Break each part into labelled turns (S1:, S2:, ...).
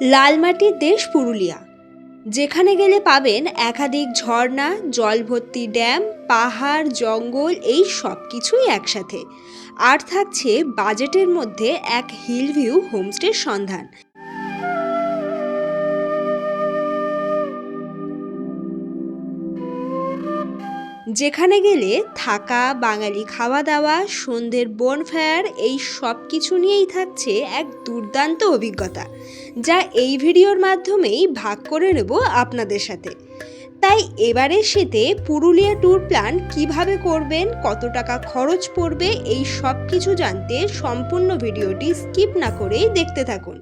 S1: লালমাটির দেশ পুরুলিয়া, যেখানে গেলে পাবেন একাধিক ঝর্ণা, জলভর্তি ড্যাম, পাহাড়, জঙ্গল, এই সব কিছুই একসাথে। আর থাকছে বাজেটের মধ্যে এক হিল ভিউ হোমস্টের সন্ধান। যেখানে গেলে থাকা, বাঙালি খাওয়া দাওয়া, সন্ধ্যের বনফায়ার, এই সব কিছু নিয়েই থাকছে এক দুর্দান্ত অভিজ্ঞতা, যা এই ভিডিওর মাধ্যমেই ভাগ করে নেব আপনাদের সাথে। তাই এবারের শীতে পুরুলিয়া ট্যুর প্ল্যান কিভাবে করবেন, কত টাকা খরচ পড়বে, এই সব কিছু জানতে সম্পূর্ণ ভিডিওটি স্কিপ না করেই দেখতে থাকুন।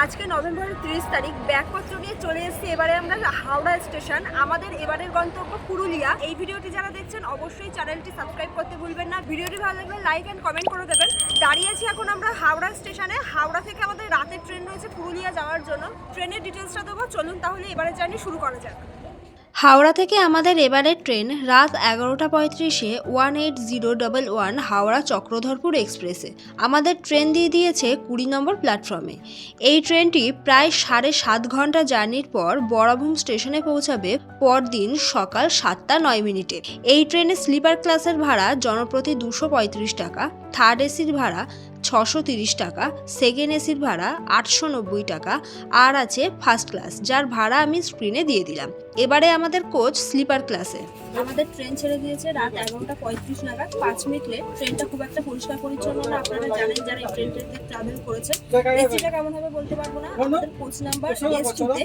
S2: আজকে নভেম্বরের 30 তারিখ ব্যাগপত্র নিয়ে চলে এসেছি। এবারে আমরা হাওড়া স্টেশন। আমাদের এবারের গন্তব্য পুরুলিয়া। এই ভিডিওটি যারা দেখছেন অবশ্যই চ্যানেলটি সাবস্ক্রাইব করতে ভুলবেন না। ভিডিওটি ভালো লাগলে লাইক অ্যান্ড কমেন্ট করে দেবেন। দাঁড়িয়ে আছি এখন আমরা হাওড়া স্টেশনে। হাওড়া থেকে আমাদের রাতের ট্রেন রয়েছে পুরুলিয়া যাওয়ার জন্য। ট্রেনের ডিটেলসটা দেবো, চলুন তাহলে এবারে জার্নি শুরু করা যাক।
S1: হাওড়া থেকে আমাদের এবারের ট্রেন রাত 11:35-এ 18011 হাওড়া চক্রধরপুর এক্সপ্রেসে। আমাদের ট্রেন দিয়ে দিয়েছে 20 নম্বর প্ল্যাটফর্মে। এই ট্রেনটি প্রায় 7.5 ঘন্টা জার্নির পর বরাভূম স্টেশনে পৌঁছাবে পরদিন সকাল 7:09। এই ট্রেনে স্লিপার ক্লাসের ভাড়া জনপ্রতি 235 টাকা, থার্ড এসির ভাড়া 630 টাকা, সেকেন্ড এসির ভাড়া 890 টাকা, আর আছে ফার্স্ট ক্লাস, যার ভাড়া আমি স্ক্রিনে দিয়ে দিলাম। এবারে আমাদের কোচ স্লিপার ক্লাসে।
S2: আমাদের ট্রেন ছেড়ে দিয়েছে রাত 11:35 নাগাদ, 5 মিনিট লেট। ট্রেনটা খুব একটা পরিষ্কার পরিচ্ছন্ন না, আপনারা জানেন যারা এই ট্রেনটাতে ট্রাভেল করেছে। এসিটা কেমন হবে বলতে পারবো না। আমাদের কোচ নাম্বার S2-তে।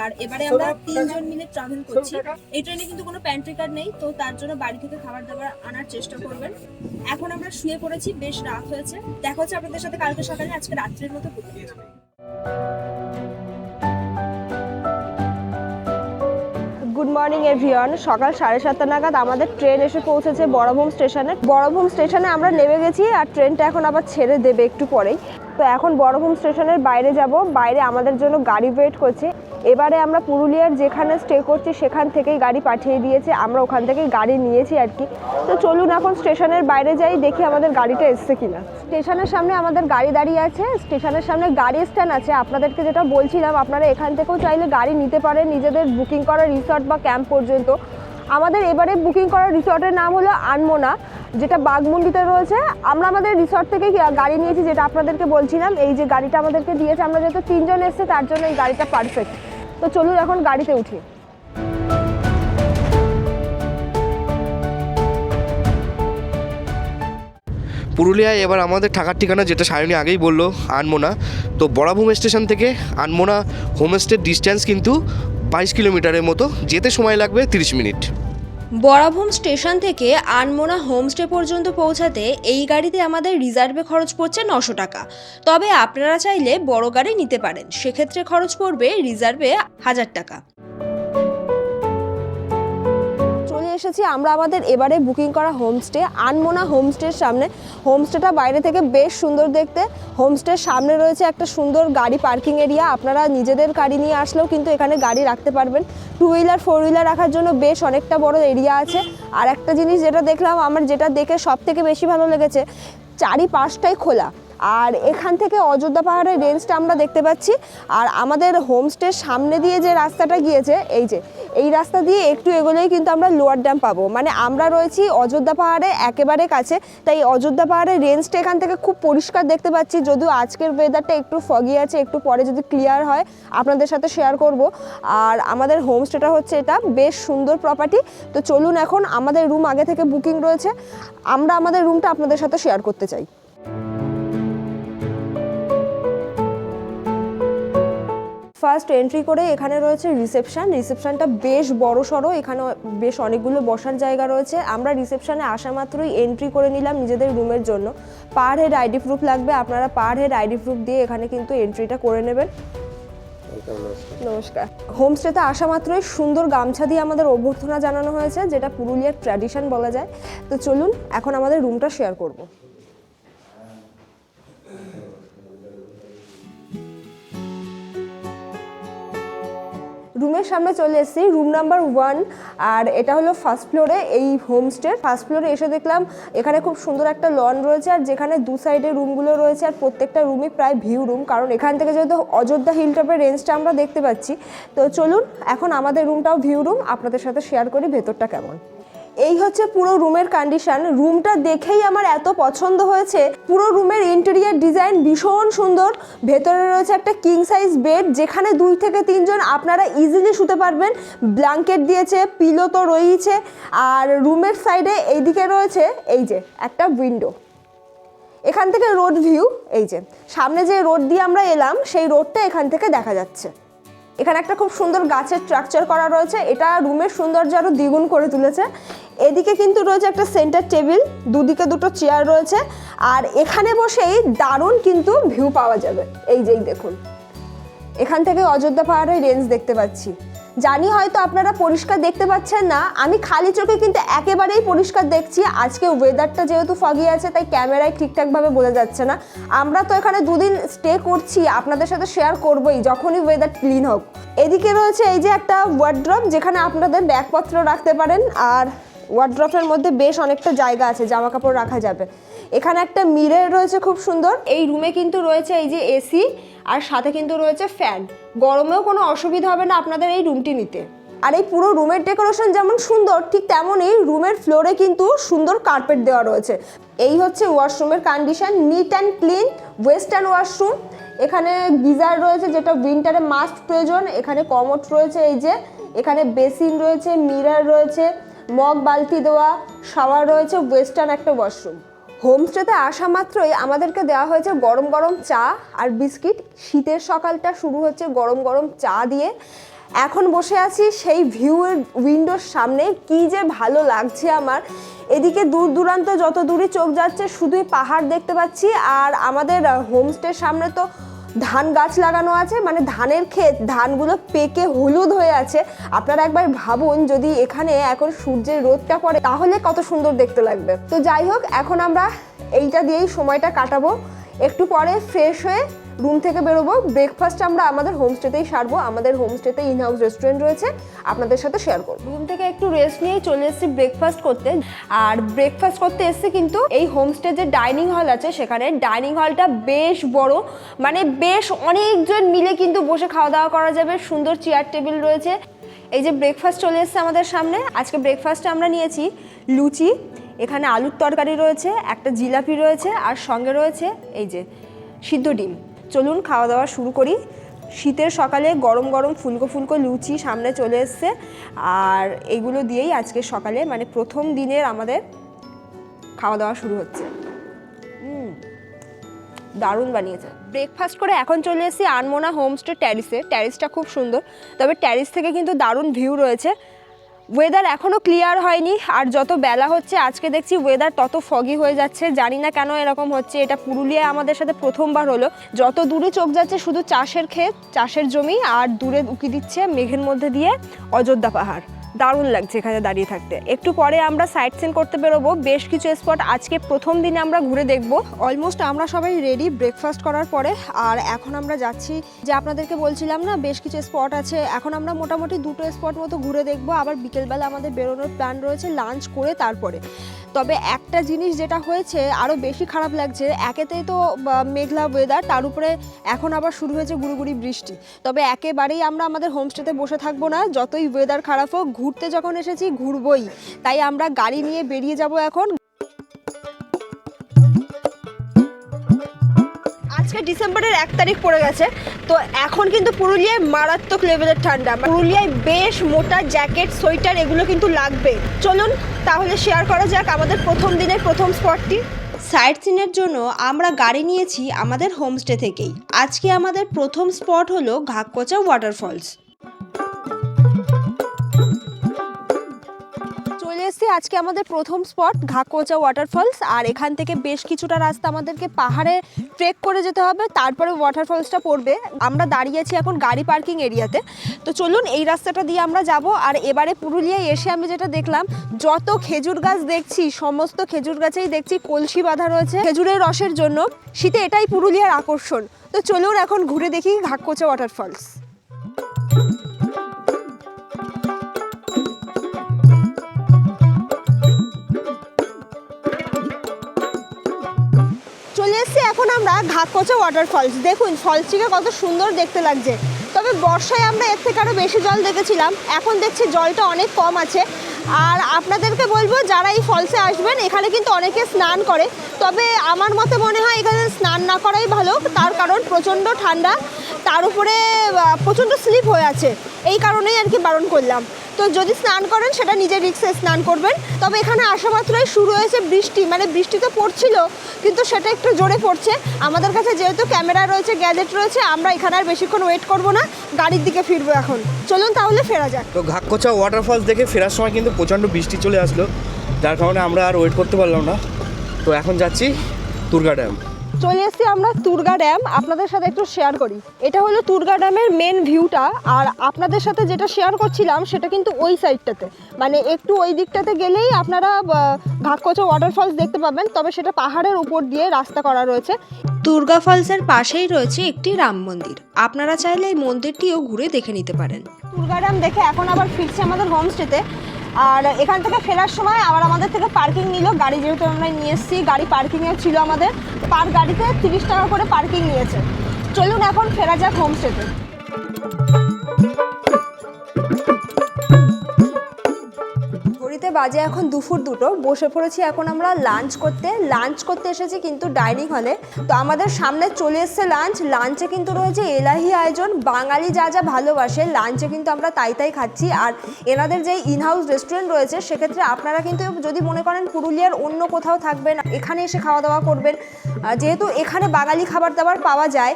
S2: আর এবারে আমরা 3 জন মিলে ট্রাভেল করছি। এই ট্রেনে কিন্তু কোনো প্যান্ট্রি কার নেই, তো তার জন্য বাড়ি থেকে খাবার দাবার আনার চেষ্টা করবেন। এখন আমরা শুয়ে পড়েছি, বেশ রাত হয়েছে। দেখা হচ্ছে আপনাদের সাথে কালকে সকালে। আজকে রাত্রির মতো গুড মর্নিং এভরিওয়ান। সকাল 7:30 নাগাদ আমাদের ট্রেন এসে পৌঁছেছে বরাভূম স্টেশনে। বরাভূম স্টেশনে আমরা নেমে গেছি, আর ট্রেনটা এখন আবার ছেড়ে দেবে একটু পরেই। তো এখন বরাভূম স্টেশনের বাইরে যাব। বাইরে আমাদের জন্য গাড়ি ওয়েট করছে। এবারে আমরা পুরুলিয়ার যেখানে স্টে করছি সেখান থেকেই গাড়ি পাঠিয়ে দিয়েছে, আমরা ওখান থেকেই গাড়ি নিয়েছি আর কি। তো চলুন এখন স্টেশনের বাইরে যাই, দেখি আমাদের গাড়িটা এসছে কিনা। স্টেশনের সামনে আমাদের গাড়ি দাঁড়িয়ে আছে। স্টেশনের সামনে গাড়ি স্ট্যান্ড আছে। আপনাদেরকে যেটা বলছিলাম, আপনারা এখান থেকেও চাইলে গাড়ি নিতে পারেন নিজেদের বুকিং করা রিসর্ট বা ক্যাম্প পর্যন্ত। আমাদের এবারে বুকিং করা রিসর্টের নাম হলো আনমোনা, যেটা বাঘমুন্ডিতে রয়েছে। আমরা আমাদের রিসর্ট থেকে গাড়ি নিয়েছি, যেটা আপনাদেরকে বলছিলাম। এই যে গাড়িটা আমাদেরকে দিয়েছে, আমরা যেহেতু 3 জন এসেছি তার জন্য এই গাড়িটা পারফেক্ট। তো চলুন এখন গাড়িতে উঠি।
S3: পুরুলিয়ায় এবার আমাদের থাকার ঠিকানা, যেটা সায়নী আগেই বললো, আনমোনা। তো বরাভূম স্টেশন থেকে আনমোনা হোমস্টের ডিস্ট্যান্স কিন্তু 22 কিলোমিটারের মতো, যেতে সময় লাগবে 30 মিনিট।
S1: বরাভূম স্টেশন থেকে আনমোনা হোমস্টে পর্যন্ত পৌঁছাতে এই গাড়িতে আমাদের রিজার্ভে খরচ পড়ছে 900 টাকা। তবে আপনারা চাইলে বড় গাড়ি নিতে পারেন, সেক্ষেত্রে খরচ পড়বে রিজার্ভে 1000 টাকা। এসেছি আমরা আমাদের এবারে বুকিং করা হোমস্টে আনমোনা হোমস্টের সামনে। হোমস্টেটা বাইরে থেকে বেশ সুন্দর দেখতে। হোমস্টের সামনে রয়েছে একটা সুন্দর গাড়ি পার্কিং এরিয়া। আপনারা নিজেদের গাড়ি নিয়ে আসলেও কিন্তু এখানে গাড়ি রাখতে পারবেন। 2 হুইলার 4 হুইলার রাখার জন্য বেশ অনেকটা বড় এরিয়া আছে। আর একটা জিনিস যেটা দেখলাম, আমার যেটা দেখে সব থেকে বেশি ভালো লেগেছে, চারিপাশটাই খোলা। আর এখান থেকে অযোধ্যা পাহাড়ের রেঞ্জটা আমরা দেখতে পাচ্ছি। আর আমাদের হোমস্টের সামনে দিয়ে যে রাস্তাটা গিয়েছে, এই রাস্তা দিয়ে একটু এগোলেই কিন্তু আমরা লোয়ার ড্যাম পাবো। মানে আমরা রয়েছি অযোধ্যা পাহাড়ে একেবারে কাছে। তাই অযোধ্যা পাহাড়ের রেঞ্জটা এখান থেকে খুব পরিষ্কার দেখতে পাচ্ছি। যদিও আজকের ওয়েদারটা একটু ফগি আছে, একটু পরে যদি ক্লিয়ার হয় আপনাদের সাথে শেয়ার করব। আর আমাদের হোমস্টেটা হচ্ছে এটা বেশ সুন্দর প্রপার্টি। তো চলুন এখন, আমাদের রুম আগে থেকে বুকিং রয়েছে, আমরা আমাদের রুমটা আপনাদের সাথে শেয়ার করতে চাই। ফার্স্ট এন্ট্রি করে এখানে রয়েছে রিসেপশনটা বেশ বড় সড়ো। এখানে বেশ অনেকগুলো বসার জায়গা রয়েছে। আমরা রিসেপশনে আসা মাত্রই এন্ট্রি করে নিলাম নিজেদের রুমের জন্য। পার হেড আইডি প্রুফ লাগবে, আপনারা পার হেড আইডি প্রুফ দিয়ে এখানে কিন্তু এন্ট্রিটা করে নেবেন। নমস্কার। হোমস্টেতে আসা মাত্রই সুন্দর গামছা দিয়ে আমাদের অভ্যর্থনা জানানো হয়েছে, যেটা পুরুলিয়ার ট্র্যাডিশন বলা যায়। তো চলুন এখন আমাদের রুমটা শেয়ার করব। রুমের সামনে চলে এসেছি, রুম নাম্বার 1, আর এটা হলো ফার্স্ট ফ্লোরে এই হোমস্টে। ফার্স্ট ফ্লোরে এসে দেখলাম এখানে খুব সুন্দর একটা লন রয়েছে, আর যেখানে দু সাইডে রুমগুলো রয়েছে, আর প্রত্যেকটা রুমই প্রায় ভিউ রুম, কারণ এখান থেকে যেহেতু অযোধ্যা হিলটপের রেঞ্জটা আমরা দেখতে পাচ্ছি। তো চলুন এখন আমাদের রুমটাও ভিউ রুম, আপনাদের সাথে শেয়ার করি ভেতরটা কেমন। এই হচ্ছে পুরো রুমের কন্ডিশন। রুমটা দেখেই আমার এত পছন্দ হয়েছে। পুরো রুমের ইন্টেরিয়ার ডিজাইন ভীষণ সুন্দর। ভেতরে রয়েছে একটা কিং সাইজ বেড, যেখানে 2 থেকে 3 জন আপনারা ইজিলি শুতে পারবেন। ব্ল্যাঙ্কেট দিয়েছে, পিলো তো রয়েছে, আর রুমের সাইডে এইদিকে রয়েছে এই যে একটা উইন্ডো, এখান থেকে রোড ভিউ। এই যে সামনে যে রোড দিয়ে আমরা এলাম সেই রোডটা এখান থেকে দেখা যাচ্ছে। এখানে একটা খুব সুন্দর গাছের স্ট্রাকচার করা রয়েছে, এটা রুমের সৌন্দর্য আরও দ্বিগুণ করে তুলেছে। এদিকে কিন্তু রয়েছে একটা সেন্টার টেবিল, দুদিকে দুটো চেয়ার রয়েছে, আর এখানে বসেই দারুণ কিন্তু ভিউ পাওয়া যাবে। এই যেই দেখুন, এখান থেকে অযোধ্যা পাহাড়ের রেঞ্জ দেখতে পাচ্ছি। জানি হয়তো আপনারা পরিষ্কার দেখতে পাচ্ছেন না, আমি খালি চোখে কিন্তু একেবারেই পরিষ্কার দেখছি। আজকে ওয়েদারটা যেহেতু ফগি আছে, তাই ক্যামেরায় ঠিকঠাকভাবে বোঝা যাচ্ছে না। আমরা তো এখানে 2 দিন স্টে করছি, আপনাদের সাথে শেয়ার করবোই যখনই ওয়েদার ক্লিন হোক। এদিকে রয়েছে এই যে একটা ওয়ার্ড্রপ, যেখানে আপনাদের ব্যাগপত্র রাখতে পারেন, আর ওয়ার্ড্রপের মধ্যে বেশ অনেকটা জায়গা আছে, জামা কাপড় রাখা যাবে। এখানে একটা মিরর রয়েছে খুব সুন্দর। এই রুমে কিন্তু রয়েছে এই যে এসি, আর সাথে কিন্তু রয়েছে ফ্যান। গরমেও কোনো অসুবিধা হবে না আপনাদের এই রুমটি নিতে। আর এই পুরো রুমের ডেকোরেশন যেমন সুন্দর, ঠিক তেমনই রুমের ফ্লোরে কিন্তু সুন্দর কার্পেট দেওয়া রয়েছে। এই হচ্ছে ওয়াশরুমের condition, neat and clean western washroom. এখানে গিজার রয়েছে, যেটা উইন্টারে মাস্ট প্রয়োজন। এখানে কমোড রয়েছে, এই যে এখানে বেসিন রয়েছে, মিরর রয়েছে, মগ বালতি দেওয়া, শাওয়ার রয়েছে, ওয়েস্টার্ন একটা ওয়াশরুম। হোমস্টেতে আসা মাত্রই আমাদেরকে দেওয়া হয়েছে গরম গরম চা আর বিস্কিট। শীতের সকালটা শুরু হচ্ছে গরম গরম চা দিয়ে। এখন বসে আছি সেই ভিউয়ের উইন্ডোর সামনে, কি যে ভালো লাগছে আমার। এদিকে দূর দূরান্ত যত দূরে চোখ যাচ্ছে শুধুই পাহাড় দেখতে পাচ্ছি। আর আমাদের হোমস্টের সামনে তো ধান গাছ লাগানো আছে, মানে ধানের ক্ষেত, ধানগুলো পেকে হলুদ হয়ে আছে। আপনারা একবার ভাবুন, যদি এখানে এখন সূর্যের রোদটা পড়ে তাহলে কত সুন্দর দেখতে লাগবে। তো যাই হোক, এখন আমরা এইটা দিয়েই সময়টা কাটাবো। একটু পরে ফ্রেশ হয়ে রুম থেকে বেরোবো। ব্রেকফাস্ট আমরা আমাদের হোমস্টেতেই সারবো। আমাদের হোমস্টেতে ইনহাউস রেস্টুরেন্ট রয়েছে, আপনাদের সাথে শেয়ার করবো। রুম থেকে একটু রেস্ট নিয়েই চলে এসেছি ব্রেকফাস্ট করতে। আর ব্রেকফাস্ট করতে এসেছি কিন্তু এই হোমস্টে যে ডাইনিং হল আছে, সেখানে ডাইনিং হলটা বেশ বড়, মানে বেশ অনেকজন মিলে কিন্তু বসে খাওয়া দাওয়া করা যাবে। সুন্দর চেয়ার টেবিল রয়েছে। এই যে ব্রেকফাস্ট চলে এসেছে আমাদের সামনে। আজকে ব্রেকফাস্টে আমরা নিয়েছি লুচি, এখানে আলুর তরকারি রয়েছে, একটা জিলাপি রয়েছে, আর সঙ্গে রয়েছে এই যে সিদ্ধ ডিম। চলুন খাওয়া দাওয়া শুরু করি। শীতের সকালে গরম গরম ফুলকো ফুলকো লুচি সামনে চলে এসছে, আর এইগুলো দিয়েই আজকে সকালে মানে প্রথম দিনের আমাদের খাওয়া দাওয়া শুরু হচ্ছে। দারুণ বানিয়েছে। ব্রেকফাস্ট করে এখন চলে এসেছি আনমোনা হোমস্টে ট্যারিসে। ট্যারিসটা খুব সুন্দর, তবে ট্যারিস থেকে কিন্তু দারুণ ভিউ রয়েছে। ওয়েদার এখনও ক্লিয়ার হয়নি, আর যত বেলা হচ্ছে আজকে দেখছি ওয়েদার তত ফগি হয়ে যাচ্ছে। জানি না কেন এরকম হচ্ছে, এটা পুরুলিয়ায় আমাদের সাথে প্রথমবার হলো। যত দূরে চোখ যাচ্ছে শুধু চাষের ক্ষেত, চাষের জমি, আর দূরে উঁকি দিচ্ছে মেঘের মধ্যে দিয়ে অযোধ্যা পাহাড়। দারুণ লাগছে এখানে দাঁড়িয়ে থাকতে। একটু পরে আমরা সাইট সিন করতে বেরোবো। বেশ কিছু স্পট আজকে প্রথম দিনে আমরা ঘুরে দেখবো। অলমোস্ট আমরা সবাই রেডি ব্রেকফাস্ট করার পরে, আর এখন আমরা যাচ্ছি, যে আপনাদেরকে বলছিলাম না বেশ কিছু স্পট আছে। এখন আমরা মোটামুটি 2টো স্পট মতো ঘুরে দেখবো। আবার বিকেলবেলা আমাদের বেরোনোর প্ল্যান রয়েছে লাঞ্চ করে তারপরে। তবে একটা জিনিস যেটা হয়েছে আরও বেশি খারাপ লাগছে, একেতেই তো মেঘলা ওয়েদার, তার উপরে এখন আবার শুরু হয়েছে গুঁড়ি বৃষ্টি। তবে একেবারেই আমরা আমাদের হোমস্টেতে বসে থাকবো না, যতই ওয়েদার খারাপ হোক। ঘুরতে যখন এসেছি ঘুরবই, তাই আমরা গাড়ি নিয়ে বেরিয়ে যাব এখন। আজকে ডিসেম্বরের 1 তারিখ পড়ে গেছে, তো এখন কিন্তু পুরুলিয়ায় মারাত্মক লেভেলের ঠান্ডা। পুরুলিয়ায় বেশ মোটা জ্যাকেট, সোয়েটার এগুলো কিন্তু লাগবে। চলুন তাহলে শেয়ার করা যাক আমাদের প্রথম দিনের প্রথম স্পটটি। সাইট সিনের জন্য আমরা গাড়ি নিয়েছি আমাদের হোমস্টে থেকেই। আজকে আমাদের প্রথম স্পট হলো ঘাগকোচা ওয়াটারফলস। চলে এসেছি আজকে আমাদের প্রথম স্পট ঘাগকোচা ওয়াটারফলস। আর এখান থেকে বেশ কিছুটা রাস্তা আমাদেরকে পাহাড়ে ট্রেক করে যেতে হবে, তারপরে ওয়াটারফলসটা পড়বে। আমরা দাঁড়িয়েছি এখন গাড়ি পার্কিং এরিয়াতে। তো চলুন এই রাস্তাটা দিয়ে আমরা যাব। আর এবারে পুরুলিয়ায় এসে আমি যেটা দেখলাম, যত খেজুর গাছ দেখছি সমস্ত খেজুর গাছেই দেখছি কলসি বাঁধা রয়েছে খেজুরের রসের জন্য। শীতে এটাই পুরুলিয়ার আকর্ষণ। তো চলুন এখন ঘুরে দেখি ঘাগকোচা ওয়াটারফলস। এখন আমরা ঘাটকোচা ওয়াটারফলস, দেখুন ফলসটিকে কত সুন্দর দেখতে লাগছে। তবে বর্ষায় আমরা এর থেকে আরও বেশি জল দেখেছিলাম, এখন দেখছি জলটা অনেক কম আছে। আর আপনাদেরকে বলবো যারা এই ফলসে আসবেন, এখানে কিন্তু অনেকে স্নান করে, তবে আমার মতে মনে হয় এখানে স্নান না করাই ভালো, তার কারণ প্রচণ্ড ঠান্ডা, তার উপরে প্রচণ্ড স্লিপ হয়ে আছে, এই কারণেই আর কি বারণ করলাম। তো যদি স্নান করেন সেটা নিজের রিস্কে স্নান করবেন। তবে এখানে আসা মাত্রই শুরু হয়েছে বৃষ্টি, মানে বৃষ্টি তো পড়ছিল কিন্তু সেটা একটু জোরে পড়ছে। আমাদের কাছে যেহেতু ক্যামেরা রয়েছে, গ্যাজেট রয়েছে, আমরা এখানে আর বেশিক্ষণ ওয়েট করব না, গাড়ির দিকে ফিরবো এখন। চলুন তাহলে ফেরা যাক।
S3: তো ঘাটকোচা ওয়াটারফলস দেখে ফেরার সময় কিন্তু প্রচণ্ড বৃষ্টি চলে আসলো, যার কারণে আমরা আর ওয়েট করতে পারলাম না। তো এখন যাচ্ছি তুরগা ড্যাম।
S1: চলে এসেছি আমরা তুরগা ড্যাম, আপনাদের সাথে একটু শেয়ার করি। এটা হলো তুরগা ড্যামের মেন ভিউটা, আর আপনাদের সাথে যেটা শেয়ার করছিলাম সেটা কিন্তু ওই সাইডটাতে, মানে একটু ওই দিকটাতে গেলেই আপনারা ঘাটকোচা ওয়াটারফলস দেখতে পাবেন, তবে সেটা পাহাড়ের উপর দিয়ে রাস্তা করা রয়েছে।
S2: দুর্গা ফলসের পাশেই রয়েছে একটি রাম মন্দির, আপনারা চাইলে এই মন্দিরটিও ঘুরে দেখে নিতে পারেন।
S1: তুরগা ড্যাম দেখে এখন আবার ফিরছি আমাদের হোমস্টেতে। আর এখান থেকে ফেরার সময় আবার আমাদের থেকে পার্কিং নিল, গাড়ি যেহেতু আমরা নিয়ে এসেছি, গাড়ি পার্কিংয়ে ছিল আমাদের, পার গাড়িতে 30 টাকা করে পার্কিং নিয়েছে। চলুন এখন ফেরা যাক হোমস্টেতে। ঘড়িতে বাজে এখন দুপুর 2টো, বসে পড়েছি এখন আমরা লাঞ্চ করতে এসেছি কিন্তু ডাইনিং হলে। তো আমাদের সামনে চলে এসছে লাঞ্চে কিন্তু রয়েছে এলাহি আয়োজন, বাঙালি যা যা ভালোবাসে লাঞ্চে কিন্তু আমরা তাই খাচ্ছি। আর এনাদের যে ইনহাউস রেস্টুরেন্ট রয়েছে, সেক্ষেত্রে আপনারা কিন্তু যদি মনে করেন পুরুলিয়ার অন্য কোথাও থাকবেন, এখানে এসে খাওয়া দাওয়া করবেন, যেহেতু এখানে বাঙালি খাবার দাবার পাওয়া যায়,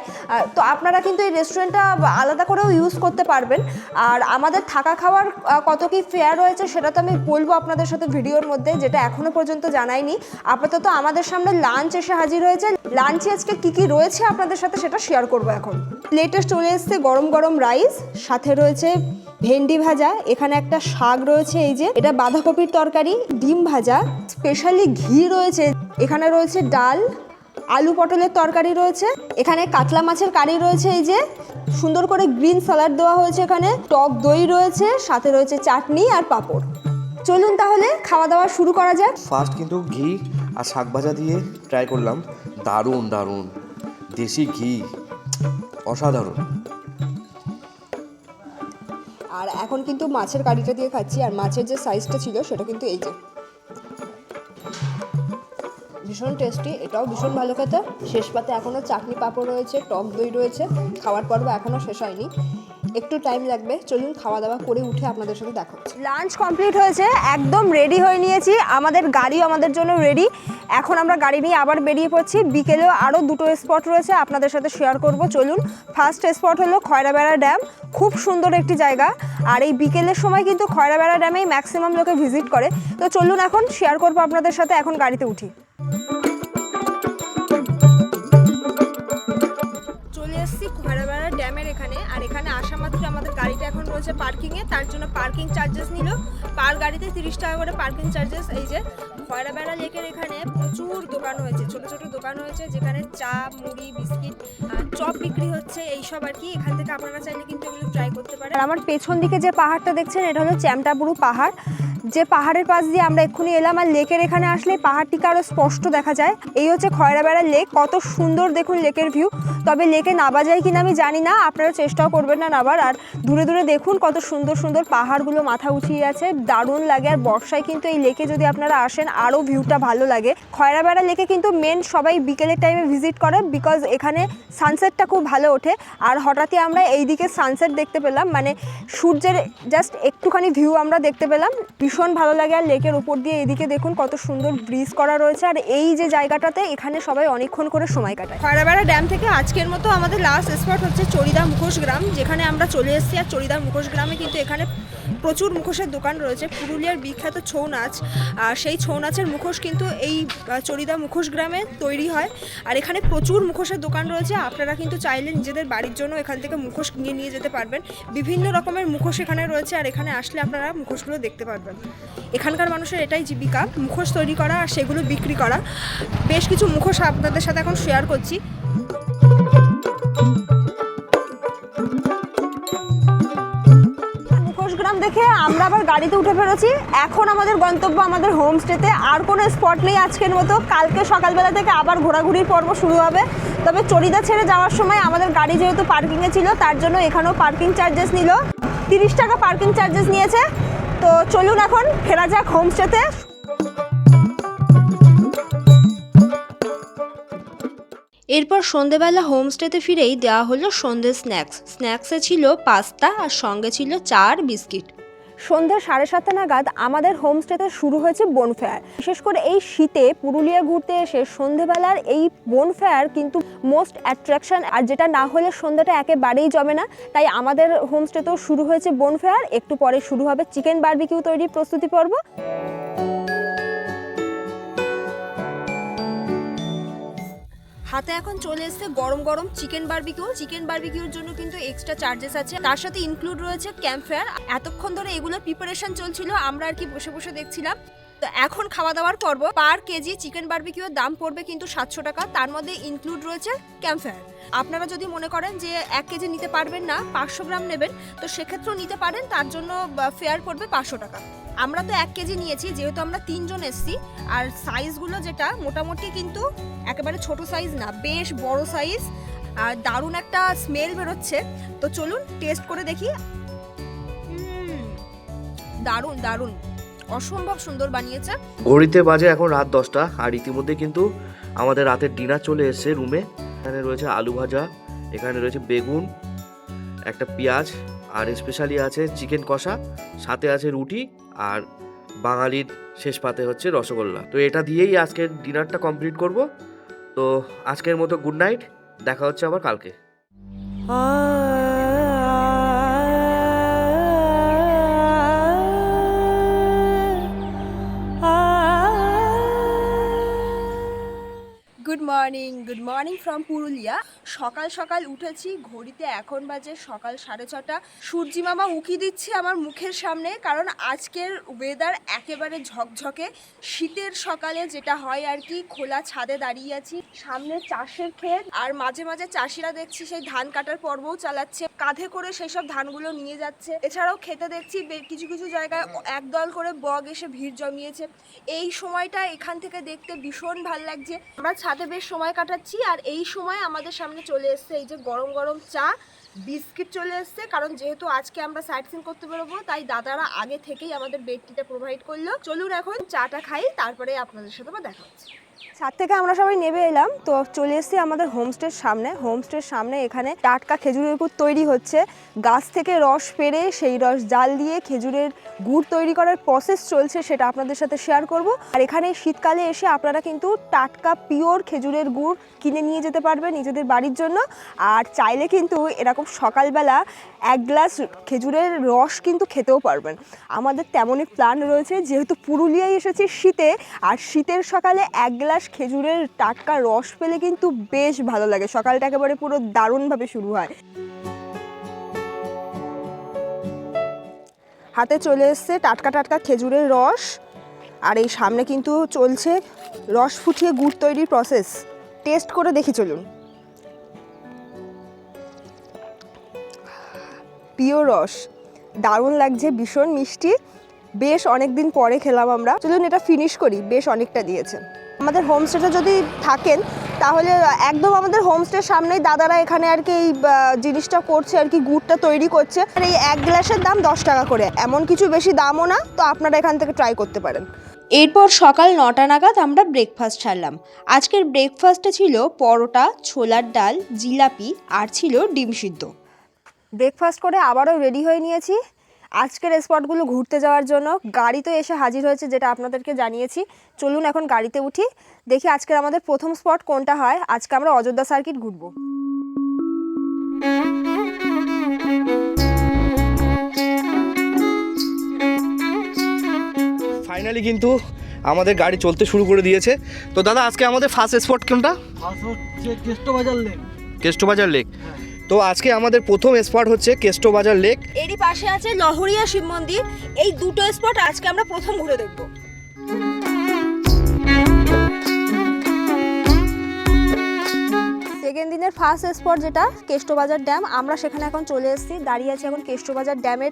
S1: তো আপনারা কিন্তু এই রেস্টুরেন্টটা আলাদা করেও ইউজ করতে পারবেন। আর আমাদের থাকা খাওয়ার কত কি ফেয়ার রয়েছে সেটা তো আমি বলবো আপনাদের সাথে ভিডিওর মধ্যে, যেটা এখনো পর্যন্ত জানাইনি। আপাতত আমাদের সামনে লাঞ্চ এসে হাজির হয়েছে, লাঞ্চে আজকে কি রয়েছে আপনাদের সাথে সেটা শেয়ার করবো এখন। প্লেটে চলে এসছে গরম গরম রাইস, সাথে রয়েছে ভেন্ডি ভাজা, এখানে একটা শাক রয়েছে, এই যে এটা বাঁধাকপির তরকারি, ডিম ভাজা, স্পেশালি ঘি রয়েছে, এখানে রয়েছে ডাল, আলু পটলের তরকারি রয়েছে, এখানে কাতলা মাছের কারি রয়েছে, এই যে সুন্দর করে গ্রিন স্যালাড দেওয়া হয়েছে, এখানে টক দই রয়েছে, সাথে রয়েছে চাটনি আর পাঁপড়। চলুন তাহলে খাওয়া দাওয়া শুরু করা যাক।
S3: ফার্স্ট কিন্তু ঘি আর শাক ভাজা দিয়ে ট্রাই করলাম, দারুণ দেশি ঘি, অসাধারণ।
S1: আর এখন কিন্তু মাছের কারিটা দিয়ে খাচ্ছি, আর মাছের যে সাইজটা ছিল সেটা কিন্তু এই যে ভীষণ টেস্টি, এটাও ভীষণ ভালো খেতে। শেষ পাতে এখনও চাটনি পাঁপড় রয়েছে, টক দই রয়েছে, খাওয়ার পর্ব এখনও শেষ হয়নি, একটু টাইম লাগবে। চলুন খাওয়া দাওয়া করে উঠে আপনাদের সাথে দেখা হচ্ছে। লাঞ্চ কমপ্লিট হয়েছে, একদম রেডি হয়ে নিয়েছি, আমাদের গাড়িও আমাদের জন্য রেডি। এখন আমরা গাড়ি নিয়ে আবার বেরিয়ে পড়ছি। বিকেলেও আরও 2টো স্পট রয়েছে, আপনাদের সাথে শেয়ার করব। চলুন, ফার্স্ট স্পট হলো খয়রাবেড়া ড্যাম, খুব সুন্দর একটি জায়গা, আর এই বিকেলের সময় কিন্তু খয়রাবেড়া ড্যামেই ম্যাক্সিমাম লোকে ভিজিট করে। তো চলুন এখন শেয়ার করবো আপনাদের সাথে, এখন গাড়িতে উঠি। খয়রাবেড়া ড্যামের এখানে, আর এখানে আসা মাত্র আমাদের গাড়িটা এখন রয়েছে পার্কিংয়ে, তার জন্য পার্কিং চার্জেস নিল, পার গাড়িতে 30 টাকা করে পার্কিং চার্জেস। এই যে খয়রাবেড়া লেকের এখানে প্রচুর দোকান হয়েছে, ছোট ছোট দোকান হয়েছে, যেখানে চা, মুড়ি, বিস্কিট, চপ বিক্রি হচ্ছে, এইসব আর কি। এখান থেকে আপনারা চাইলে কিন্তু এগুলো ট্রাই করতে পারেন। আর আমার পেছন দিকে যে পাহাড়টা দেখছেন, এটা হলো চ্যামটাবুরু পাহাড়, যে পাহাড়ের পাশ দিয়ে আমরা এক্ষুনি এলাম। আর লেকের এখানে আসলে পাহাড়টিকে আরও স্পষ্ট দেখা যায়। এই হচ্ছে খয়রাবেড়া লেক, কত সুন্দর দেখুন লেকের ভিউ। তবে লেকে নাবা যায় কিনা আমি জানি না, আপনারা চেষ্টাও করবেন না নাবার। আর দূরে দূরে দেখুন কত সুন্দর সুন্দর পাহাড়গুলো মাথা উঠিয়ে আছে, দারুণ লাগে। আর বর্ষায় কিন্তু এই লেকে যদি আপনারা আসেন আরও ভিউটা ভালো লাগে। খয়রাবেড়া লেকে কিন্তু মেন সবাই বিকেলের টাইমে ভিজিট করে, বিকজ এখানে সানসেটটা খুব ভালো ওঠে। আর হঠাৎই আমরা এইদিকে সানসেট দেখতে পেলাম, মানে সূর্যের জাস্ট একটুখানি ভিউ আমরা দেখতে পেলাম, ভীষণ ভালো লাগে। আর লেকের উপর দিয়ে এদিকে দেখুন কত সুন্দর ব্রিজ করা রয়েছে। আর এই যে জায়গাটাতে এখানে সবাই অনেকক্ষণ করে সময় কাটায়। খয়রাবেড়া ড্যাম থেকে আজকের মতো আমাদের লাস্ট স্পট হচ্ছে চড়িদা মুখোশ গ্রাম, যেখানে আমরা চলে এসেছি। আর চড়িদা মুখোশ গ্রামে কিন্তু এখানে প্রচুর মুখোশের দোকান রয়েছে, পুরুলিয়ার বিখ্যাত ছৌ নাচ, আর সেই ছৌ নাচের মুখোশ কিন্তু এই চড়িদা মুখোশ গ্রামে তৈরি হয়। আর এখানে প্রচুর মুখোশের দোকান রয়েছে, আপনারা কিন্তু চাইলে নিজেদের বাড়ির জন্য এখান থেকে মুখোশ কিনে নিয়ে যেতে পারবেন। বিভিন্ন রকমের মুখোশ এখানে রয়েছে, আর এখানে আসলে আপনারা মুখোশগুলো দেখতে পারবেন। এখানকার মানুষের এটাই জীবিকা, মুখোশ তৈরি করা আর সেগুলো বিক্রি করা। বেশ কিছু মুখোশ আপনাদের সাথে এখন শেয়ার করছি। দেখে আমরা আবার গাড়িতে উঠে ফেলেছি। এখন আমাদের গন্তব্য আমাদের হোমস্টেতে। আর কোনো স্পট নেই আজকের মতো, কালকে সকালবেলা থেকে আবার ঘোরাঘুরির পর্ব শুরু হবে। তবে চরিদা ছেড়ে যাওয়ার সময় আমাদের গাড়ি যেহেতু পার্কিংয়ে ছিল, তার জন্য এখানেও পার্কিং চার্জেস নিল, 30 টাকা পার্কিং চার্জেস নিয়েছে। তো চলুন এখন ফেরা যাক হোমস্টেতে।
S2: এরপর সন্ধেবেলা হোমস্টেতে ফিরেই দেওয়া হলো সন্ধ্যে স্ন্যাক্সে ছিল পাস্তা আর সঙ্গে ছিল চা আর বিস্কিট।
S1: সন্ধ্যা 7:30 নাগাদ আমাদের হোমস্টেতে শুরু হয়েছে বনফেয়ার। বিশেষ করে এই শীতে পুরুলিয়া ঘুরতে এসে সন্ধেবেলার এই বনফেয়ার কিন্তু মোস্ট অ্যাট্রাকশন, আর যেটা না হলে সন্ধ্যাটা একেবারেই জমে না। তাই আমাদের হোমস্টেতেও শুরু হয়েছে বনফেয়ার। একটু পরে শুরু হবে চিকেন বারবিকিউ তৈরির প্রস্তুতি পর্ব।
S2: হাতে এখন চলে এসেছে গরম গরম চিকেন বারবিকিউর জন্য কিন্তু এক্সট্রা চার্জেস আছে, তার সাথে ইনক্লুড রয়েছে ক্যাম্পফায়ার। এতক্ষণ ধরে এগুলোর প্রিপারেশন চলছিল, আমরা আর কি বসে বসে দেখছিলাম। তো এখন খাওয়া দাওয়ার পর্ব। পার কেজি চিকেন বারবিকিউর দাম পড়বে কিন্তু 700 টাকা, তার মধ্যে ইনক্লুড রয়েছে ক্যাম্পফায়ার। আপনারা যদি মনে করেন যে 1 কেজি নিতে পারবেন না, 500 গ্রাম নেবেন, তো সেক্ষেত্রেও নিতে পারেন, তার জন্য ফেয়ার পড়বে 500 টাকা। আমরা তো 1 কেজি নিয়েছি, যেহেতু আমরা 3 জন এসেছি। আর সাইজগুলো যেটা মোটামুটি কিন্তু একেবারে ছোট সাইজ না, বেশ বড় সাইজ, আর দারুণ একটা স্মেল বেরোচ্ছে। তো চলুন টেস্ট করে দেখি। দারুণ দারুণ, অসম্ভব সুন্দর বানিয়েছে।
S3: ঘড়িতে বাজে এখন রাত 10টা, আর ইতিমধ্যে কিন্তু আমাদের রাতের ডিনার চলে এসেছে রুমে। এখানে রয়েছে আলু ভাজা, এখানে রয়েছে বেগুন, একটা পেঁয়াজ, আর স্পেশালি আছে চিকেন কষা, সাথে আছে রুটি, আর বাঙালির শেষ পাতে হচ্ছে রসগোল্লা। তো এটা দিয়েই আজকের ডিনারটা কমপ্লিট করব। তো আজকের মতো গুড নাইট, দেখা হচ্ছে আবার কালকে।
S2: Good morning from Purulia. সকাল সকাল উঠেছি, ঘড়িতে এখন বাজে সকাল 6:30। সূর্যি মামা উকি দিচ্ছে আমার মুখের সামনে, কারণ আজকের ওয়েদার একেবারে ঝকঝকে। শীতের সকালে যেটা হয় আর কি, খোলা ছাদে দাঁড়িয়ে আছি, সামনে চাষের ক্ষেত, আর মাঝে মাঝে চাষিরা দেখছি সেই ধান কাটার পর্বও চালাচ্ছে, কাঁধে করে সেই সব ধানগুলো নিয়ে যাচ্ছে। এছাড়াও খেতে দেখছি কিছু কিছু জায়গায় একদল করে বগ এসে ভিড় জমিয়েছে। এই সময়টা এখান থেকে দেখতে ভীষণ ভালো লাগছে। আমরা ছাদে বেশ সময় কাটাচ্ছি, আর এই সময় আমাদের সামনে চলে এসছে এই যে গরম গরম চা, বিস্কিট চলে এসছে। কারণ যেহেতু আজকে আমরা সাইট সিন করতে বেরোবো, তাই দাদারা আগে থেকেই আমাদের বেডটিটা প্রোভাইড করলো। চলুন এখন চাটা খাই, তারপরে আপনাদের সাথে আবার দেখা হচ্ছে।
S1: ছাদ থেকে আমরা সবাই নেমে এলাম, তো চলে এসেছি আমাদের হোমস্টের সামনে। হোমস্টের সামনে এখানে টাটকা খেজুরের গুড় তৈরি হচ্ছে। গাছ থেকে রস পেড়ে সেই রস জাল দিয়ে খেজুরের গুড় তৈরি করার প্রসেস চলছে, সেটা আপনাদের সাথে শেয়ার করব। আর এখানে শীতকালে এসে আপনারা কিন্তু টাটকা পিওর খেজুরের গুড় কিনে নিয়ে যেতে পারবেন নিজেদের বাড়ির জন্য। আর চাইলে কিন্তু এরকম সকালবেলা 1 গ্লাস খেজুরের রস কিন্তু খেতেও পারবেন। আমাদের তেমনই প্ল্যান রয়েছে, যেহেতু পুরুলিয়ায় এসেছি শীতে, আর শীতের সকালে 1 গ্লাস খেজুরের টাটকা রস পেলে কিন্তু বেশ ভালো লাগে। সকালটা একেবারে পুরো দারুণভাবে শুরু হয়। হাতে চলে এসছে টাটকা টাটকা খেজুরের রস, আর এই সামনে কিন্তু চলছে রস ফুটিয়ে গুড় তৈরির প্রসেস। টেস্ট করে দেখি চলুন। পিওর রস, দারুণ লাগছে, ভীষণ মিষ্টি। বেশ অনেক দিন পরে খেলাম আমরা। চলুন এটা ফিনিশ করি, বেশ অনেকটা দিয়েছে। আমাদের হোমস্টেতে যদি থাকেন তাহলে একদম আমাদের হোমস্টের সামনেই দাদারা এখানে আর কি এই জিনিসটা করছে আর কি, গুড়টা তৈরি করছে। আর এই 1 গ্লাসের দাম 10 টাকা করে, এমন কিছু বেশি দামও না। তো আপনারা এখান থেকে ট্রাই করতে পারেন।
S2: এরপর সকাল 9টা নাগাদ আমরা ব্রেকফাস্ট ছাড়লাম। আজকের ব্রেকফাস্টে ছিল পরোটা, ছোলার ডাল, জিলাপি, আর ছিল ডিম সিদ্ধ।
S1: ব্রেকফাস্ট করে আবারও রেডি হয়ে নিয়েছি আজকের স্পটগুলো ঘুরতে যাওয়ার জন্য। গাড়ি তো এসে হাজির হয়েছে, যেটা আপনাদেরকে জানিয়েছি। চলুন এখন গাড়িতে উঠি, দেখি আজকের আমাদের প্রথম স্পট কোনটা হয়। আজকে আমরা অযোধ্যা সার্কিট ঘুরবো।
S3: ফাইনালি কিন্তু আমাদের গাড়ি চলতে শুরু করে দিয়েছে। তো দাদা, আজকে আমাদের ফার্স্ট স্পট কোনটা? কেষ্টবাজার লেক। তো আজকে আমাদের প্রথম স্পট হচ্ছে কেষ্টবাজার লেক।
S1: এরই পাশে আছে লহরিয়া শিব মন্দির। এই দুটো স্পট আজকে আমরা প্রথম ঘুরে দেখব। সেকেন্ড দিনের ফার্স্ট স্পট যেটা কেষ্টবাজার ড্যাম, আমরা সেখানে এখন চলে এসেছি, দাঁড়িয়ে আছি এখন কেষ্টবাজার ড্যামের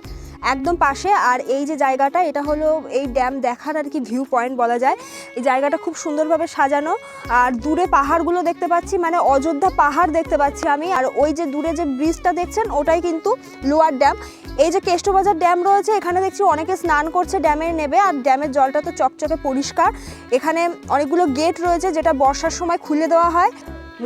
S1: একদম পাশে। আর এই যে জায়গাটা, এটা হলো এই ড্যাম দেখার আর কি ভিউ পয়েন্ট বলা যায়। এই জায়গাটা খুব সুন্দরভাবে সাজানো, আর দূরে পাহাড়গুলো দেখতে পাচ্ছি, মানে অযোধ্যা পাহাড় দেখতে পাচ্ছি আমি। আর ওই যে দূরে যে ব্রিজটা দেখছেন ওটাই কিন্তু লোয়ার ড্যাম। এই যে কেষ্টবাজার ড্যাম রয়েছে, এখানে দেখছি অনেকে স্নান করছে ড্যামের নেবে, আর ড্যামের জলটা তো চকচকে পরিষ্কার। এখানে অনেকগুলো গেট রয়েছে যেটা বর্ষার সময় খুলে দেওয়া হয়।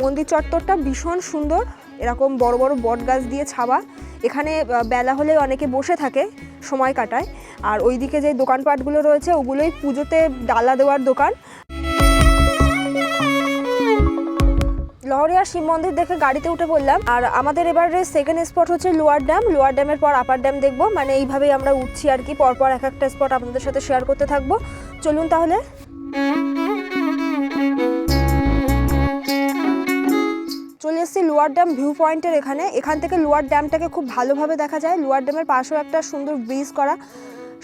S1: মন্দির চত্বরটা ভীষণ সুন্দর, এরকম বড় বড় বট গাছ দিয়ে ছাওয়া। এখানে বেলা হলে অনেকে বসে থাকে, সময় কাটায়। আর ওইদিকে যে দোকানপাটগুলো রয়েছে ওগুলোই পুজোতে ডালা দেওয়ার দোকান। লহরিয়া শিব মন্দির দেখে গাড়িতে উঠে পড়লাম। আর আমাদের এবারে সেকেন্ড স্পট হচ্ছে লোয়ার ড্যাম। লোয়ার ড্যামের পর আপার ড্যাম দেখবো, মানে এইভাবেই আমরা উঠছি আর কি, পরপর এক একটা স্পট আপনাদের সাথে শেয়ার করতে থাকবো। চলুন তাহলে। চলে এসেছি লোয়ার ড্যাম ভিউ পয়েন্টের এখানে। এখান থেকে লোয়ার ড্যামটাকে খুব ভালোভাবে দেখা যায়। লোয়ার ড্যামের পাশেও একটা সুন্দর ব্রিজ করা,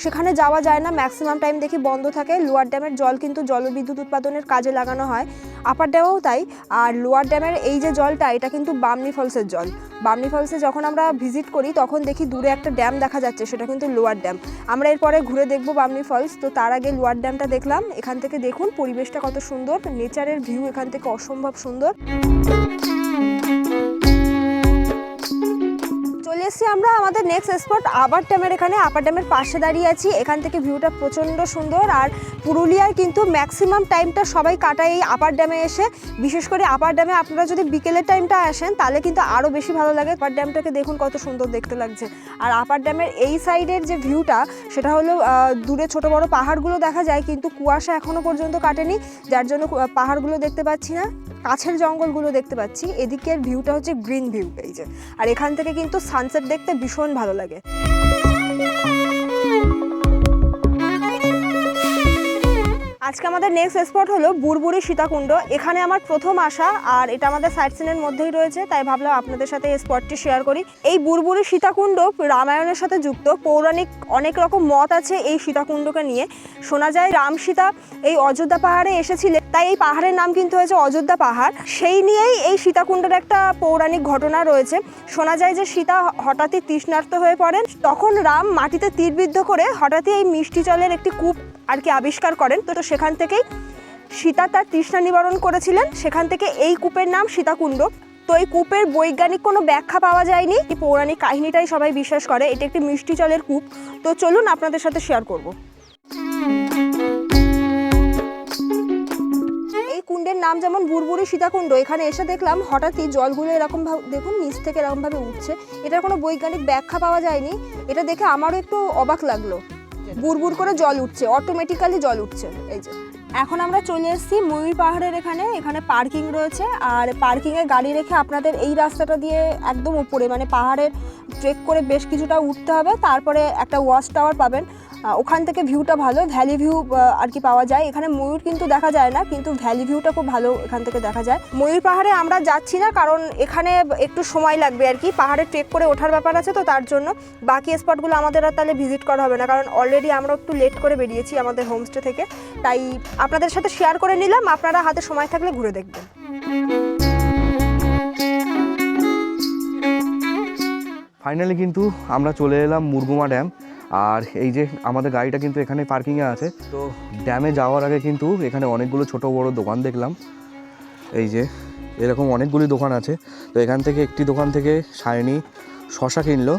S1: সেখানে যাওয়া যায় না, ম্যাক্সিমাম টাইম দেখি বন্ধ থাকে। লোয়ার ড্যামের জল কিন্তু জলবিদ্যুৎ উৎপাদনের কাজে লাগানো হয়, আপার ড্যামেও তাই। আর লোয়ার ড্যামের এই যে জলটা, এটা কিন্তু বামনি ফলসের জল। বামনি ফলসে যখন আমরা ভিজিট করি তখন দেখি দূরে একটা ড্যাম দেখা যাচ্ছে, সেটা কিন্তু লোয়ার ড্যাম। আমরা এরপরে ঘুরে দেখবো বামনি ফলস, তো তার আগে লোয়ার ড্যামটা দেখলাম। এখান থেকে দেখুন পরিবেশটা কত সুন্দর, নেচারের ভিউ এখান থেকে অসম্ভব সুন্দর। চলে এসেছি আমরা আমাদের নেক্সট স্পট আপার ড্যামের এখানে। আপার ড্যামের পাশে দাঁড়িয়ে আছি, এখান থেকে ভিউটা প্রচণ্ড সুন্দর। আর পুরুলিয়ার কিন্তু ম্যাক্সিমাম টাইমটা সবাই কাটায় এই আপার ড্যামে এসে। বিশেষ করে আপার ড্যামে আপনারা যদি বিকেলের টাইমটা আসেন তাহলে কিন্তু আরও বেশি ভালো লাগে। আপার ড্যামটাকে দেখুন কত সুন্দর দেখতে লাগছে। আর আপার ড্যামের এই সাইডের যে ভিউটা, সেটা হলো দূরে ছোট বড় পাহাড়গুলো দেখা যায়, কিন্তু কুয়াশা এখনও পর্যন্ত কাটেনি, যার জন্য পাহাড়গুলো দেখতে পাচ্ছি না। কাছের জঙ্গলগুলো দেখতে পাচ্ছি। এদিকের ভিউটা হচ্ছে গ্রিন ভিউ, এই যে। আর এখান থেকে কিন্তু সানসেট দেখতে ভীষণ ভালো লাগে। আজকে আমাদের নেক্সট স্পট হলো বুড়বুড়ি সীতাকুণ্ড। এখানে আমার প্রথম আসা, আর এটা আমাদের সাইট সিনের মধ্যেই রয়েছে, তাই ভাবলাম আপনাদের সাথে এই স্পটটি শেয়ার করি। এই বুড়বুড়ি সীতাকুণ্ড রামায়ণের সাথে যুক্ত। পৌরাণিক অনেক রকম মত আছে এই সীতাকুণ্ডকে নিয়ে। শোনা যায় রাম সীতা এই অযোধ্যা পাহাড়ে এসেছিলেন, তাই এই পাহাড়ের নাম কিন্তু হয়েছে অযোধ্যা পাহাড়। সেই নিয়েই এই সীতাকুণ্ডের একটা পৌরাণিক ঘটনা রয়েছে। শোনা যায় যে সীতা হঠাৎই তৃষ্ণার্ত হয়ে পড়েন, তখন রাম মাটিতে তীরবিদ্ধ করে হঠাৎই এই মিষ্টি জলের একটি কূপ আর কি আবিষ্কার করেন। তো সেখান থেকেই সীতা তার তৃষ্ণা নিবারণ করেছিলেন, সেখান থেকে এই কূপের নাম সীতাকুণ্ড। তো এই কূপের বৈজ্ঞানিক কোনো ব্যাখ্যা পাওয়া যায়নি, এই পৌরাণিক কাহিনীটাই সবাই বিশ্বাস করে এটা একটি মিষ্টি জলের কূপ। তো চলুন আপনাদের সাথে শেয়ার করব। এই কুণ্ডের নাম যেমন বুড়বুড়ি সীতাকুণ্ড, এখানে এসে দেখলাম হঠাৎই জলগুলো এরকম ভাবে দেখুন নিচ থেকে এরকমভাবে উঠছে। এটার কোনো বৈজ্ঞানিক ব্যাখ্যা পাওয়া যায়নি। এটা দেখে আমারও একটু অবাক লাগলো, বুড়বুড় করে জল উঠছে, অটোমেটিক্যালি জল উঠছে। এই যে এখন আমরা চলে এসেছি ময়ূর পাহাড়ের এখানে। এখানে পার্কিং রয়েছে, আর পার্কিংয়ে গাড়ি রেখে আপনাদের এই রাস্তাটা দিয়ে একদম উপরে, মানে পাহাড়ের ট্রেক করে বেশ কিছুটা উঠতে হবে, তারপরে একটা ওয়াচ টাওয়ার পাবেন। ওখান থেকে ভিউটা ভালো, ভ্যালি ভিউ আর কি পাওয়া যায়। এখানে ময়ূর কিন্তু দেখা যায় না, কিন্তু ভ্যালি ভিউটা খুব ভালো এখান থেকে দেখা যায়। ময়ূর পাহাড়ে আমরা যাচ্ছি না, কারণ এখানে একটু সময় লাগবে আর কি, পাহাড়ে ট্রেক করে ওঠার ব্যাপার আছে, তো তার জন্য বাকি স্পটগুলো আমাদের আর তাহলে ভিজিট করা হবে না, কারণ অলরেডি আমরা একটু লেট করে বেরিয়েছি আমাদের হোমস্টে থেকে। তাই আপনাদের সাথে শেয়ার করে নিলাম, আপনারা হাতে সময় থাকলে ঘুরে দেখবেন।
S3: ফাইনালি কিন্তু আমরা চলে এলাম মুরগুমা ড্যাম। আর এই যে আমাদের গাড়িটা কিন্তু এখানে পার্কিংয়ে আছে। তো ড্যামে যাওয়ার আগে কিন্তু এখানে অনেকগুলো ছোট বড় দোকান দেখলাম, এই যে এরকম অনেকগুলি দোকান আছে। তো এখান থেকে একটি দোকান থেকে সায়নী শশা কিনলো,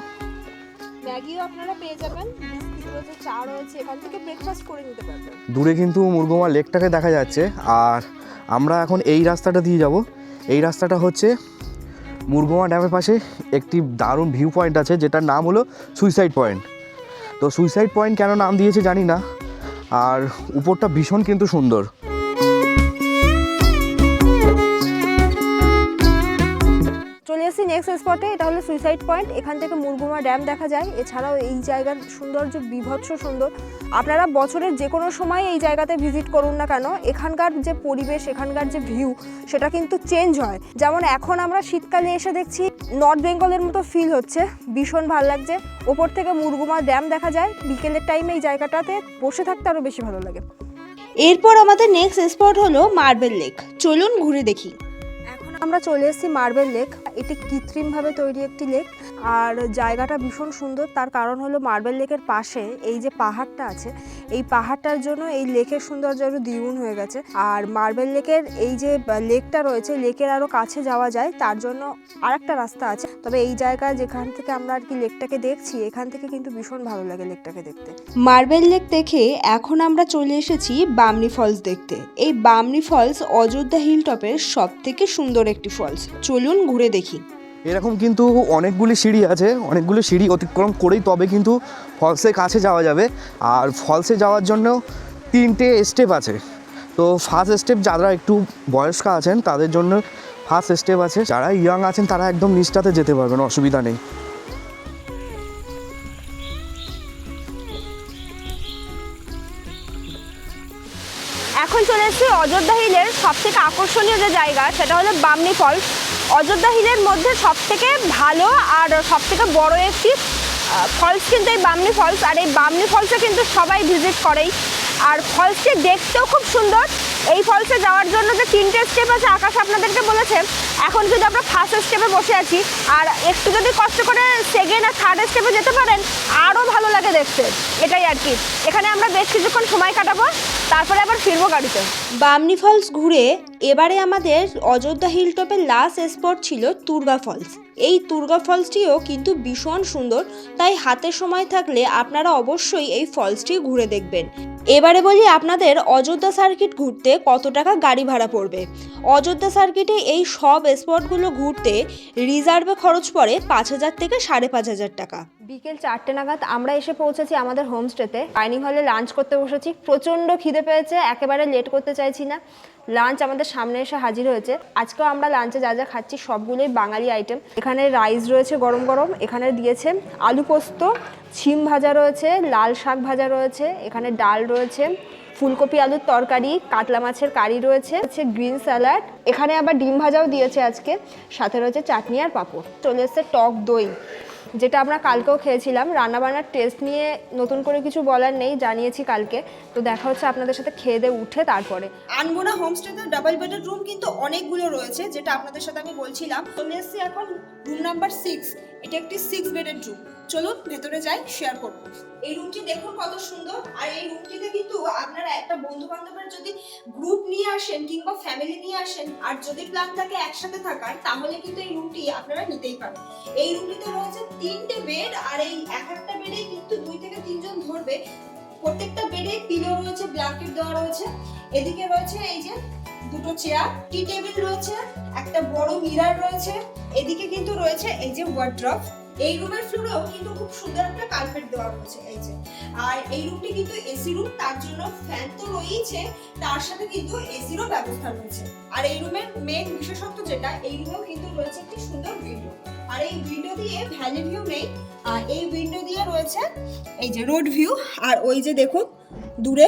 S1: ম্যাগিও আপনারা পেয়ে যাবেন, বিস্কিট রয়েছে, চা রয়েছে, এখান থেকে ব্রেকফাস্ট করে নিতে পারবেন।
S3: দূরে কিন্তু মুরগুমা লেকটাকে দেখা যাচ্ছে। আর আমরা এখন এই রাস্তাটা দিয়ে যাব। এই রাস্তাটা হচ্ছে মুরগুমা ড্যামের পাশে একটি দারুণ ভিউ পয়েন্ট আছে, যেটার নাম হলো সুইসাইড পয়েন্ট। তো সুইসাইড পয়েন্ট কেন নাম দিয়েছে জানি না, আর উপরটা ভীষণ কিন্তু সুন্দর।
S1: চলে এসেছি নেক্সট স্পটে, এটা হলো সুইসাইড পয়েন্ট। এখান থেকে মুরগুমা ড্যাম দেখা যায়। এছাড়াও এই জায়গার সৌন্দর্য বিভৎস সুন্দর। আপনারা বছরের যে কোনো সময় এই জায়গাতে ভিজিট করুন না কেন, এখানকার যে পরিবেশ, এখানকার যে ভিউ, সেটা কিন্তু চেঞ্জ হয়। যেমন এখন আমরা শীতকালে এসে দেখছি নর্থ বেঙ্গলের মতো ফিল হচ্ছে, ভীষণ ভালো লাগছে। ওপর থেকে মুরগুমা ড্যাম দেখা যায়। বিকেলের টাইমে এই জায়গাটাতে বসে থাকতে আরও বেশি ভালো লাগে।
S2: এরপর আমাদের নেক্সট স্পট হলো মার্বেল লেক। চলুন ঘুরে দেখি।
S1: এখন আমরা চলে এসেছি মার্বেল লেক। এটি কৃত্রিমভাবে তৈরি একটি লেক, আর জায়গাটা ভীষণ সুন্দর। তার কারণ হলো মার্বেল লেকের পাশে এই যে পাহাড়টা আছে, এই পাহাড়টার জন্য এই লেকের সৌন্দর্য আরও দ্বিগুণ হয়ে গেছে। আর মার্বেল লেকের এই যে লেকটা রয়েছে, লেকের আরও কাছে যাওয়া যায়, তার জন্য আরেকটা রাস্তা আছে। তবে এই জায়গায় যেখান থেকে আমরা আর কি লেকটাকে দেখছি, এখান থেকে কিন্তু ভীষণ ভালো লাগে লেকটাকে দেখতে।
S2: মার্বেল লেক দেখে এখন আমরা চলে এসেছি বামনি ফলস দেখতে। এই বামনি ফলস অযোধ্যা হিল টপের সব থেকে সুন্দর একটি ফলস। চলুন ঘুরে দেখি।
S3: এরকম কিন্তু অনেকগুলি সিঁড়ি আছে, অনেকগুলো সিঁড়ি অতিক্রম করেই তবে কিন্তু ফলসের কাছে যাওয়া যাবে। আর ফলসে যাওয়ার জন্য 3টে স্টেপ আছে। তো ফার্স্ট স্টেপ যারা একটু বয়স্ক আছেন তাদের জন্য ফার্স্ট স্টেপ আছে, যারা ইয়াং আছেন তারা একদম নিচটাতে যেতে পারবেন, অসুবিধা নেই।
S1: এখন চলে এসেছি অযোধ্যা হিলের সবথেকে আকর্ষণীয় যে জায়গা, সেটা হলো বামনি ফলস। অযোধ্যা হিলের মধ্যে সবথেকে ভালো আর সবথেকে বড় একটি ফলস কিন্তু এই বামনি ফলস। আর এই বামনি ফলসে কিন্তু সবাই ভিজিট করেই, আর ফলসটি দেখতেও খুব সুন্দর। এই ফলসে যাওয়ার জন্য যে 3টে স্টেপ আছে আকাশ আপনাদেরকে বলেছে, এখন কিন্তু আমরা ফার্স্ট স্টেপে বসে আছি। আর একটু যদি কষ্ট করে সেকেন্ড আর থার্ড স্টেপে যেতে পারেন আরও ভালো লাগে দেখতে, এটাই আর কি। এখানে আমরা বেশ কিছুক্ষণ সময় কাটাবো, তারপরে আবার ফিরবো গাড়িতে।
S2: বামনি ফলস ঘুরে এবারে আমাদের অযোধ্যা হিল টপের লাস্ট স্পট ছিল তুর্গা ফলস। এই তুর্গা ফলসটিও কিন্তু ভীষণ সুন্দর, তাই হাতে সময় থাকলে আপনারা অবশ্যই এই ফলসটি ঘুরে দেখবেন। এবারে বলি আপনাদের অযোধ্যা সার্কিট ঘুরতে কত টাকা গাড়ি ভাড়া পড়বে। অযোধ্যা সার্কিটে এই সব স্পটগুলো ঘুরতে রিজার্ভে খরচ পড়ে 5,000 থেকে 5,500 টাকা।
S1: বিকেল 4টে নাগাদ আমরা এসে পৌঁছেছি আমাদের হোমস্টেতে। ডাইনিং হলে লাঞ্চ করতে বসেছি। প্রচণ্ড খিদে পেয়েছে, একেবারে লেট করতে চাইছি না। লাঞ্চ আমাদের সামনে এসে হাজির হয়েছে। আজকেও আমরা লাঞ্চে যা যা খাচ্ছি সবগুলোই বাঙালি আইটেম। এখানে রাইস রয়েছে গরম গরম, এখানে দিয়েছে আলু পোস্ত, ছিম ভাজা রয়েছে, লাল শাক ভাজা রয়েছে, এখানে ডাল রয়েছে, ফুলকপি আলুর তরকারি, কাতলা মাছের কারি রয়েছে, গ্রিন স্যালাড, এখানে আবার ডিম ভাজাও দিয়েছে আজকে, সাথে রয়েছে চাটনি আর পাঁপড়। চলে এসছে টক দই, যেটা আমরা কালকেও খেয়েছিলাম। রান্নাবান্নার টেস্ট নিয়ে নতুন করে কিছু বলার নেই, জানিয়েছি কালকে। তো দেখা হচ্ছে আপনাদের সাথে খেয়ে দিয়ে উঠে তারপরে।
S2: আনমোনা হোমস্টেতে ডাবল বেডেড রুম কিন্তু অনেকগুলো রয়েছে, যেটা আপনাদের সাথে আমি বলছিলাম। চলে এসেছি এখন রুম নাম্বার 6। এটা একটি 6 বেডেড রুম। চলুন ভেতরে যাই, শেয়ার করব। এই রুমটি দেখুন কত সুন্দর। আর এই রুমটিতে কিন্তু আপনারা একটা বন্ধু বান্ধবের যদি গ্রুপ নিয়ে আসেন কিংবা ফ্যামিলি নিয়ে আসেন, আর যদি প্ল্যান থাকে একসাথে থাকার, তাহলে কিন্তু এই রুমটি আপনারা নিতেই পারেন। এই রুমটিতে রয়েছে 3টে বেড, আর এই একটা বেডে কিন্তু 2 থেকে 3 জন ধরবে। প্রত্যেকটা বেডে পিলো রয়েছে, ব্ল্যাঙ্কেট দেওয়া রয়েছে। এদিকে রয়েছে এই যে 2টো চেয়ার, টি টেবিল রয়েছে, একটা বড় মিরর রয়েছে। এদিকে কিন্তু রয়েছে এই যে ওয়ার্ড্রপ। এই রুমের ফ্লোরেও কিন্তু খুব সুন্দর একটা কার্পেট দেওয়া রয়েছে এই যে। আর এই রুমটি কিন্তু এসি রুম, তার জন্য ফ্যান তো রয়েছে, তার সাথে কিন্তু এসিরও ব্যবস্থা রয়েছে। আর এই রুমের মেন বিশেষত্ব যেটা, এই রুমেও কিন্তু রয়েছে একটি সুন্দর উইন্ডো। আর এই উইন্ডো দিয়ে ভ্যালি ভিউ নেই, আর এই উইন্ডো দিয়ে রয়েছে এই যে রোড ভিউ। আর ওই যে দেখুন দূরে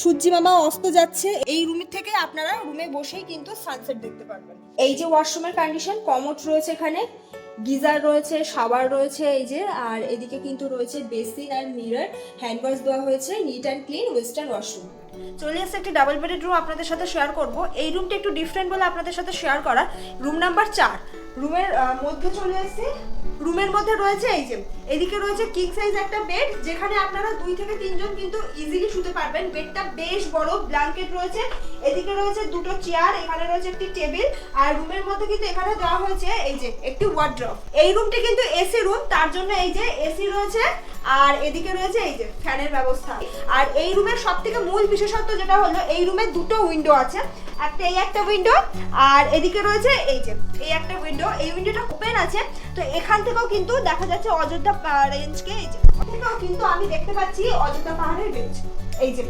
S2: সূর্যি মামা অস্ত যাচ্ছে। এই রুমের থেকে আপনারা রুমে বসেই কিন্তু সানসেট দেখতে পারবেন। এই যে ওয়াশরুমের কন্ডিশন, কমোড রয়েছে, এখানে গিজার রয়েছে, শাওয়ার রয়েছে এই যে। আর এদিকে কিন্তু রয়েছে বেসিন আর মিরর, হ্যান্ড ওয়াশ দেওয়া হয়েছে, neat and clean western washroom. চলে এসে একটি ডাবল বেডেড রুম আপনাদের সাথে শেয়ার করব। এই রুমটা একটু ডিফারেন্ট বলে আপনাদের সাথে শেয়ার করা। Room number 4। রুমের মধ্যে চলে এসে রুমের মধ্যে রয়েছে এই যে, এদিকে রয়েছে কিং সাইজ একটা বেড, যেখানে আপনারা 2 থেকে 3 জন কিন্তু ইজিলি শুতে পারবেন। বেডটা বেশ বড়, ব্ল্যাঙ্কেট রয়েছে, এদিকে রয়েছে 2টো চেয়ার, এখানে রয়েছে একটি টেবিল। আর রুমের মধ্যে কিন্তু এখানে দেওয়া হয়েছে এই যে একটি ওয়ার্ড্রপ। এই রুমটি কিন্তু এসি রুম, তার জন্য এই যে এসি রয়েছে, আর এদিকে রয়েছে এই যে ফ্যানের ব্যবস্থা। আর এই রুমের সবথেকে মূল বিশেষত্ব যেটা হলো, এই রুমে 2টো উইন্ডো আছে, এই একটা উইন্ডো, আর এদিকে রয়েছে এই যে এই একটা উইন্ডো। এই উইন্ডোটা ওপেন আছে, তো এখান থেকেও কিন্তু দেখা যাচ্ছে অযোধ্যা রেঞ্জকে। এই যে থেকেও কিন্তু আমি দেখতে পাচ্ছি অযোধ্যা পাহাড়ের রেঞ্জ এই যে।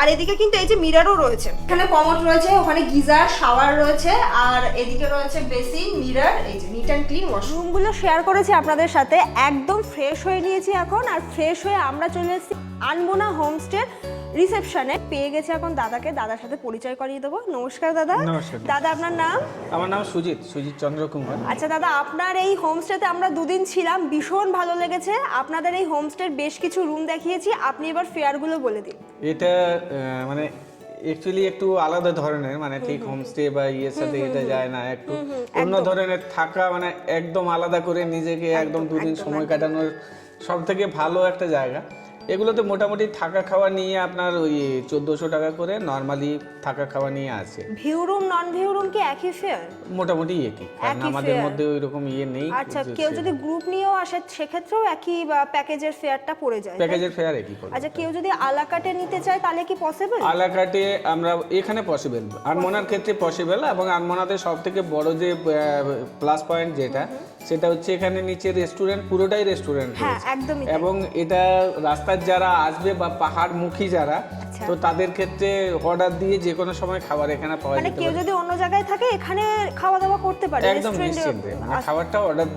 S2: আর এদিকে কিন্তু এই যে মিররও রয়েছে, এখানে কমোড রয়েছে, ওখানে গিজার, শাওয়ার রয়েছে, আর এদিকে রয়েছে বেসিন, মিরর, এই যে নিট অ্যান্ড ক্লিন ওয়াশরুম। রুমগুলো শেয়ার করেছি আপনাদের সাথে। একদম ফ্রেশ হয়ে নিয়েছি এখন, আর ফ্রেশ হয়ে আমরা চলে এসেছি আনমোনা হোমস্টে রিসেপশনে। পেয়ে গেছি এখন দাদাকে, দাদার সাথে পরিচয় করিয়ে দেবো। নমস্কার দাদা।
S4: নমস্কার
S1: দাদা, আপনার নাম?
S4: আমার নাম সুজিত চন্দ্র কুমার।
S1: আচ্ছা দাদা, আপনার এই হোমস্টেতে আমরা 2 দিন ছিলাম, ভীষণ ভালো লেগেছে। আপনাদের এই হোমস্টের বেশ কিছু রুম দেখিয়েছি, আপনি এবার ফেয়ারগুলো বলে দিন।
S4: এটা মানে অ্যাকচুয়ালি একটু আলাদা ধরনের, মানে ঠিক হোমস্টে বা ইয়ের সাথে এটা যায় না, একটু অন্য ধরনের থাকা, মানে একদম আলাদা করে নিজেকে একদম দুদিন সময় কাটানোর সব থেকে ভালো একটা জায়গা। এগুলোতে মোটামুটি থাকা খাওয়া নিয়ে আপনার ওই 1400 টাকা করে নর্মালি থাকা খাওয়া নিয়ে আছে।
S2: View room non view room কি একই ফেয়ার?
S4: মোটামুটি একই, কারণ আমাদের মধ্যে ওই রকম ইয়ে নেই।
S2: আচ্ছা, কেউ যদি গ্রুপ নিয়েও আসে সেক্ষেত্রেও একই প্যাকেজের ফেয়ারটা পড়ে যায়?
S4: প্যাকেজের ফেয়ার একই পড়ে।
S2: আচ্ছা, কেউ যদি আলাকাটে নিতে চায় তাহলে কি পসিবল?
S4: আলাকাটে আমরা এখানে পসিবল, আনমনার ক্ষেত্রে পসিবল, এবং আনমনাতে সব থেকে বড় যে প্লাস পয়েন্ট যেটা, সেটা হচ্ছে এখানে নিচে রেস্টুরেন্ট, পুরোটাই রেস্টুরেন্ট
S2: হ্যাঁ,
S4: রয়েছে।
S2: একদমই।
S4: এবং এটা রাস্তার যারা আসবে বা পাহাড়মুখী যারা, তো তাদের ক্ষেত্রে অর্ডার দিয়ে যে কোনো সময় খাবার এখানে পাওয়া
S2: মানে
S4: যেতে
S2: কেউ
S4: পারে।
S2: যদি অন্য জায়গায় থাকে এখানে খাওয়া দাওয়া করতে পারে
S4: একদম নিশ্চিন্তে, মানে খাবারটা অর্ডার।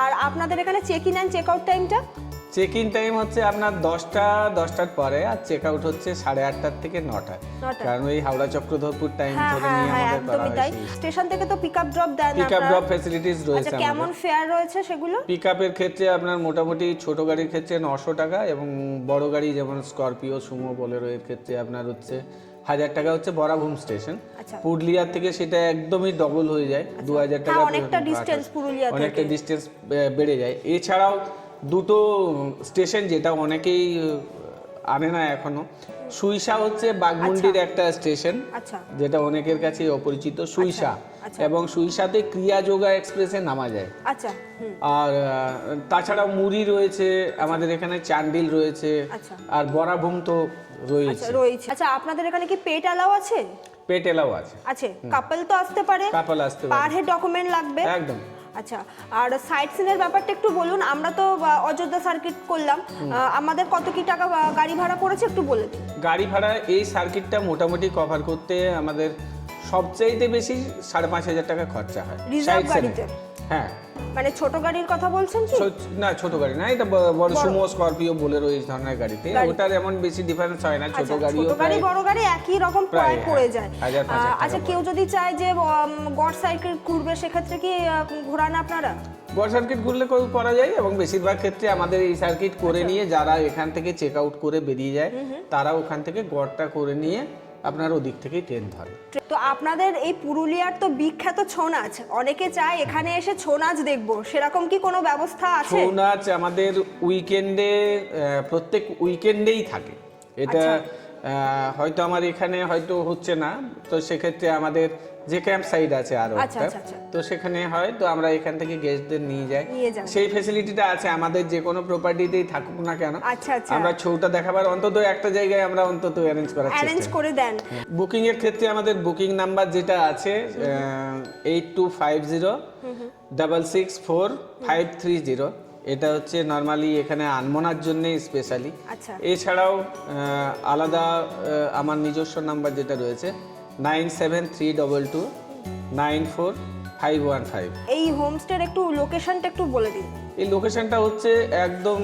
S2: আর আপনাদের এখানে check in and check out টাইমটা?
S4: চেক ইন টাইম হচ্ছে আপনার 10টার পরে, আর চেক আউট হচ্ছে 8:30 থেকে 9টা, কারণ ওই হাওড়া চক্রধরপুর টাইম ধরে নিয়ে আমাদের করা
S2: একদমই তাই।
S4: হয়েছে।
S2: স্টেশন থেকে তো পিকআপ ড্রপ দেন আপনারা?
S4: পিকআপ ড্রপ ফ্যাসিলিটিস রয়েছে।
S2: আচ্ছা, কেমন ফেয়ার রয়েছে সেগুলো?
S4: পিকআপের ক্ষেত্রে আপনার মোটামুটি ছোট গাড়ির ক্ষেত্রে 900 টাকা, এবং বড় গাড়ি যেমন স্করপিও, সুমো, বোলেরো এর ক্ষেত্রে আপনার হচ্ছে 1000 টাকা হচ্ছে বরাভূম স্টেশন। পুরুলিয়ার থেকে সেটা একদমই ডবল হয়ে যায়, 2000 টাকা।
S2: অনেকটা ডিসটেন্স পুরুলিয়া থেকে,
S4: অনেকটা ডিসটেন্স বেড়ে যায়। এছাড়াও দুটো স্টেশন যেটা অনেকেই আনে না এখনো, সুইসা হচ্ছে বাগমুন্ডির একটা স্টেশন, যেটা অনেকের কাছে অপরিচিত, সুইসা। এবং সুইসাতে ক্রিয়া যোগা এক্সপ্রেসে নামা যায়।
S2: আচ্ছা।
S4: আর তাছাড়াও মুড়ি রয়েছে আমাদের এখানে, চান্ডিল রয়েছে, আর বরাভূম তো রয়েছে।
S2: আচ্ছা, আপনাদের এখানে কি পেট অ্যালাউ আছে?
S4: পেট এলাও আছে।
S2: আচ্ছা, কাপল তো আসতে পারে?
S4: কাপল আসতে পারে।
S2: পার হেড ডকুমেন্ট লাগবে?
S4: একদম।
S2: আচ্ছা, আর সাইট সিনের ব্যাপারটা একটু বলুন। আমরা তো অযোধ্যা সার্কিট করলাম, আমাদের কত কি টাকা গাড়ি ভাড়া পড়েছে একটু বলে দিন।
S4: গাড়ি ভাড়া এই সার্কিটটা মোটামুটি কভার করতে আমাদের সবচাইতে বেশি 5,500 টাকা খরচা হয়
S2: রিজার্ভ গাড়িতে।
S4: হ্যাঁ,
S2: মানে ছোট গাড়ির কথা বলছেন কি?
S4: না, ছোট গাড়ি না, এটা বড় সুমো, স্করপিও, বোলেরো এই ধরনের গাড়িতে ওটার এমন বেশি ডিফারেন্স হয় না। ছোট গাড়িও,
S2: ছোট গাড়ি বড় গাড়ি একই রকম প্রায় পড়ে যায়।
S4: 1,500
S2: আচ্ছা, কেউ যদি চায় যে গড সাইকেল ঘুরবে সেক্ষেত্রে কি ঘোরান আপনারা?
S4: গড় সার্কিট ঘুরলে করা যায়, এবং বেশিরভাগ ক্ষেত্রে আমাদের এই সার্কিট করে নিয়ে যারা এখান থেকে চেক আউট করে বেরিয়ে যায়, তারা ওখান থেকে গড়টা করে নিয়ে আপনার ওদিক থেকেই ট্রেন ধরে।
S2: তো আপনাদের এই পুরুলিয়ার তো বিখ্যাত ছৌ নাচ, অনেকে চায় এখানে এসে ছৌ নাচ দেখবো, সেরকম কি কোনো ব্যবস্থা আছে?
S4: ছৌ নাচ আমাদের উইকেন্ডে, প্রত্যেক উইকেন্ডেই থাকে। এটা হয়তো আমার এখানে হয়তো হচ্ছে না, তো সেক্ষেত্রে আমাদের যে ক্যাম্প সাইট আছে আরো একটা, তো সেখানে হয়, তো আমরা এখান থেকে গেস্টদের নিয়ে যাই। সেই ফ্যাসিলিটিটা আছে আমাদের, যে কোনো প্রপার্টিতেই থাকুক না কেন আমরা ছৌটা দেখাবার অন্তত একটা জায়গায় আমরা অন্তত অ্যারেঞ্জ করার চেষ্টা
S2: করে দেন।
S4: বুকিং এর ক্ষেত্রে আমাদের বুকিং নাম্বার যেটা আছে 8250664530, এটা হচ্ছে নর্মালি এখানে আনমনার জন্য স্পেশালি। এছাড়াও আলাদা আমার নিজস্ব নাম্বার যেটা রয়েছে 9732294515।
S2: এই হোমস্টের একটু লোকেশনটা একটু বলে দিন।
S4: এই লোকেশনটা হচ্ছে একদম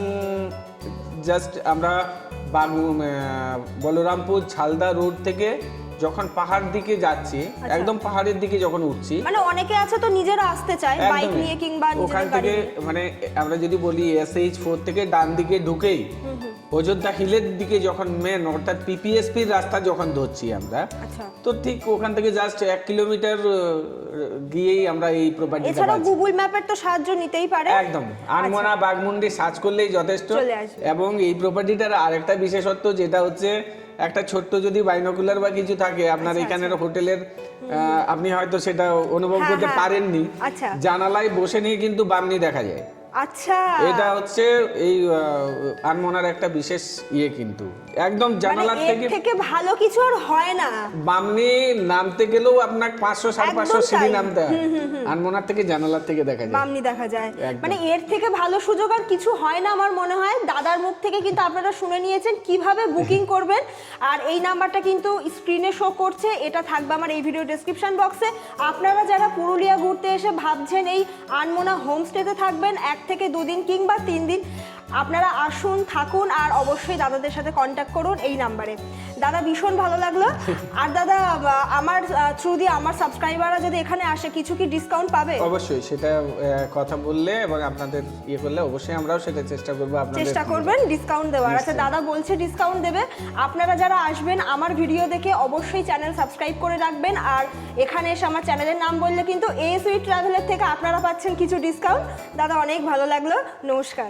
S4: জাস্ট আমরা বলরামপুর ঝালদা রোড থেকে যখন পাহাড় দিকে যাচ্ছি, একদম পাহাড়ের দিকে যখন উঠছি,
S2: মানে অনেকে আছে তো নিজেরা আসতে চায় বাইক নিয়ে কিংবা
S4: ওখান থেকে, মানে আমরা যদি বলি SH4 থেকে ডান দিকে ঢুকেই অযোধ্যা হিলের দিকে যখন মেন অর্থাৎ PPSPর রাস্তা যখন ধরছি আমরা, তো ঠিক ওখান থেকে জাস্ট 1 কিলোমিটার গিয়েই আমরা এই প্রপার্টিটা পাচ্ছি।
S2: এছাড়া গুগল ম্যাপের তো সাহায্য নিতেই পারে।
S4: একদম, আনমনা বাগমুন্ডি সার্চ করলেই যথেষ্ট। এবং এই প্রপার্টিটার আরেকটা বিশেষত্ব যেটা হচ্ছে, একটা ছোট্ট যদি বাইনোকুলার বা কিছু থাকে আপনার এখানের হোটেলের, আপনি হয়তো সেটা অনুভব করতে পারেননি, জানালায় বসে নিয়ে কিন্তু বামনি দেখা যায়।
S2: আচ্ছা,
S4: এটা হচ্ছে এই আনমনার একটা বিশেষ ইয়ে, কিন্তু একদম জানালার থেকে
S2: ভালো কিছু আর হয় না।
S4: বামনি নামতে গেলেও আপনার 500-550 সিঁড়ি নামতে হয়, আনমনার থেকে জানালার থেকে দেখা যায়,
S2: বামনি দেখা যায়। মানে এর থেকে ভালো সুযোগ আর কিছু হয় না আমার মনে হয়। দাদার মুখ থেকে কিন্তু আপনারা শুনে নিয়েছেন কিভাবে বুকিং করবেন, আর এই নাম্বারটা কিন্তু স্ক্রিনে শো করছে, এটা থাকবে আমার এই ভিডিও ডেসক্রিপশন বক্সে। আপনারা যারা পুরুলিয়া ঘুরতে এসে ভাবছেন এই আনমনা হোমস্টেতে থাকবেন 1 থেকে 2 দিন কিংবা 3 দিন,
S1: আপনারা আসুন, থাকুন, আর অবশ্যই দাদাদের সাথে কন্ট্যাক্ট করুন এই নাম্বারে। দাদা ভীষণ ভালো লাগলো। আর দাদা আমার থ্রু দিয়ে আমার সাবস্ক্রাইবাররা যদি এখানে আসে কিছু কি ডিসকাউন্ট পাবে?
S4: অবশ্যই, সেটা কথা বললে এবং আপনাদের ইয়ে করলে অবশ্যই আমরাও সেটা চেষ্টা করবো আপনাদের।
S1: চেষ্টা করবেন ডিসকাউন্ট দেওয়ার। আচ্ছা দাদা বলছে ডিসকাউন্ট দেবে। আপনারা যারা আসবেন আমার ভিডিও দেখে অবশ্যই চ্যানেল সাবস্ক্রাইব করে রাখবেন, আর এখানে এসে আমার চ্যানেলের নাম বললে কিন্তু এএসউই ট্রাভেলের থেকে আপনারা পাচ্ছেন কিছু ডিসকাউন্ট। দাদা অনেক ভালো লাগলো, নমস্কার।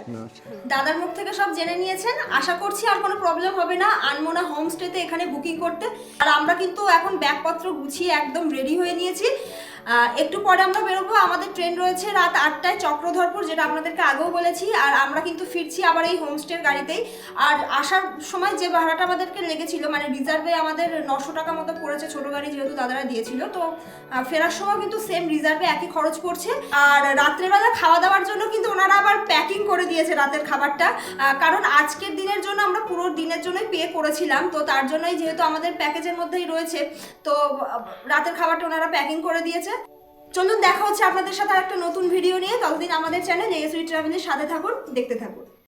S1: দাদার মুখ থেকে সব জেনে নিয়েছেন, আশা করছি আর কোনো প্রবলেম হবে না আনমোনা হোমস্টেতে এখানে বুকিং করতে। আর আমরা কিন্তু এখন ব্যাগপত্র গুছিয়ে একদম রেডি হয়ে নিয়েছি। একটু পরে আমরা বেরোবো, আমাদের ট্রেন রয়েছে রাত 8টায় চক্রধরপুর, যেটা আপনাদেরকে আগেও বলেছি। আর আমরা কিন্তু ফিরছি আবার এই হোমস্টের গাড়িতেই। আর আসার সময় যে ভাড়াটা আমাদেরকে লেগেছিল, মানে রিজার্ভে আমাদের 900 টাকা মতো পড়েছে, ছোটো গাড়ি যেহেতু দাদারা দিয়েছিল, তো ফেরার সময় কিন্তু সেম রিজার্ভে একই খরচ পড়ছে। আর রাত্রেবেলা খাওয়া দাওয়ার জন্য কিন্তু ওনারা আবার প্যাকিং করে দিয়েছে রাতের খাবারটা, কারণ আজকের দিনের জন্য আমরা পুরো দিনের জন্যই পে করেছিলাম, তো তার জন্যই যেহেতু আমাদের প্যাকেজের মধ্যেই রয়েছে, তো রাতের খাবারটা ওনারা প্যাকিং করে দিয়েছে। চলুন দেখা হচ্ছে আপনাদের সাথে আর একটা নতুন ভিডিও নিয়ে। ততদিন আমাদের চ্যানেল এএসউই ট্রাভেলের সাথে থাকুন, দেখতে থাকুন।